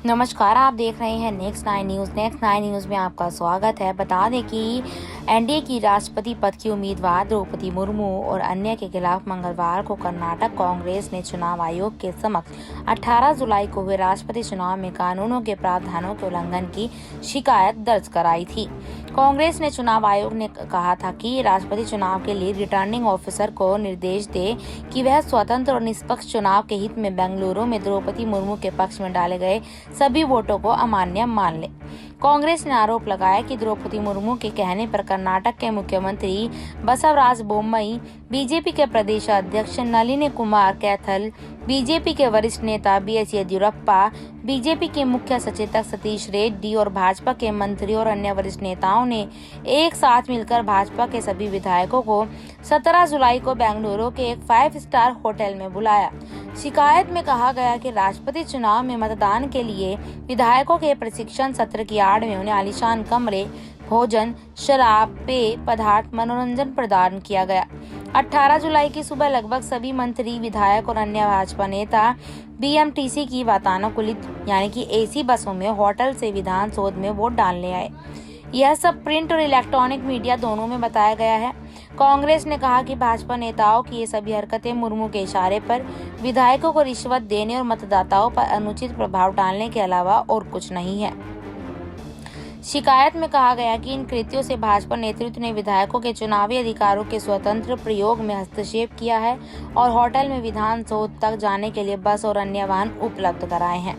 नमस्कार, आप देख रहे हैं next nine news. Next nine news में आपका स्वागत है। बता दें कि एनडीए की राष्ट्रपति पद की उम्मीदवार द्रौपदी मुर्मू और अन्य के खिलाफ मंगलवार को कर्नाटक कांग्रेस ने चुनाव आयोग के समक्ष 18 जुलाई को हुए राष्ट्रपति चुनाव में कानूनों के प्रावधानों के उल्लंघन की शिकायत दर्ज कराई थी। कांग्रेस ने चुनाव आयोग ने कहा था कि राष्ट्रपति चुनाव के लिए रिटर्निंग ऑफिसर को निर्देश दे कि वह स्वतंत्र और निष्पक्ष चुनाव के हित में बेंगलुरु में द्रौपदी मुर्मू के पक्ष में डाले गए सभी वोटों को अमान्य मान ले। कांग्रेस ने आरोप लगाया कि द्रौपदी मुर्मू के कहने पर कर्नाटक के मुख्यमंत्री बसवराज बोम्मई, बीजेपी के प्रदेश अध्यक्ष नलिनी कुमार कैथल, बीजेपी के वरिष्ठ नेता बीएस येदियुरप्पा, बीजेपी के मुख्य सचेतक सतीश रेड्डी और भाजपा के मंत्री और अन्य वरिष्ठ नेताओं ने एक साथ मिलकर भाजपा के सभी विधायकों को 17 जुलाई को बेंगलुरु के एक 5 स्टार होटल में बुलाया। शिकायत में कहा गया कि राष्ट्रपति चुनाव में मतदान के लिए विधायकों के प्रशिक्षण सत्र की आड़ में उन्हें आलीशान कमरे, भोजन, शराब, पेय पदार्थ, मनोरंजन प्रदान किया गया। 18 जुलाई की सुबह लगभग सभी मंत्री, विधायक और अन्य भाजपा नेता बीएमटीसी की वातानुकूलित यानी कि एसी बसों में होटल से विधान सौध में वोट डालने आए। यह सब प्रिंट और इलेक्ट्रॉनिक मीडिया दोनों में बताया गया है। कांग्रेस ने कहा कि भाजपा नेताओं की ये सभी हरकतें मुर्मू के इशारे पर विधायकों को रिश्वत देने और मतदाताओं पर अनुचित प्रभाव डालने के अलावा और कुछ नहीं है। शिकायत में कहा गया कि इन कृत्यों से भाजपा नेतृत्व ने विधायकों के चुनावी अधिकारों के स्वतंत्र प्रयोग में हस्तक्षेप किया है और होटल में विधान सौध तक जाने के लिए बस और अन्य वाहन उपलब्ध कराए हैं।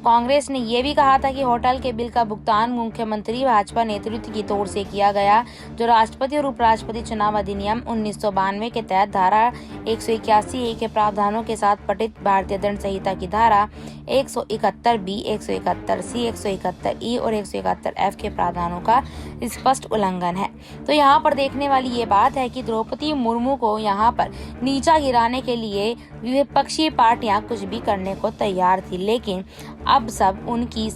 कांग्रेस ने यह भी कहा था कि होटल के बिल का भुगतान मुख्यमंत्री भाजपा नेतृत्व की तौर से किया गया, जो राष्ट्रपति और उपराष्ट्रपति चुनाव अधिनियम 1992 के तहत धारा 181A के प्रावधानों के साथ पठित भारतीय दंड संहिता की धारा 171B, 171C, 171E और 171F के प्रावधानों का स्पष्ट उल्लंघन है। तो यहाँ पर देखने वाली ये बात है कि द्रौपदी मुर्मू को यहाँ पर नीचा गिराने के लिए विपक्षी पार्टियां कुछ भी करने को तैयार थी, लेकिन अब सब उनकी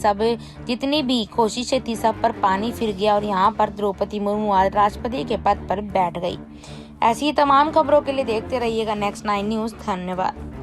जितनी भी कोशिशें थी सब पर पानी फिर गया और यहाँ पर द्रौपदी मुर्मू आज राष्ट्रपति के पद पर बैठ गई। ऐसी तमाम खबरों के लिए देखते रहिएगा नेक्स्ट 9 न्यूज़। धन्यवाद।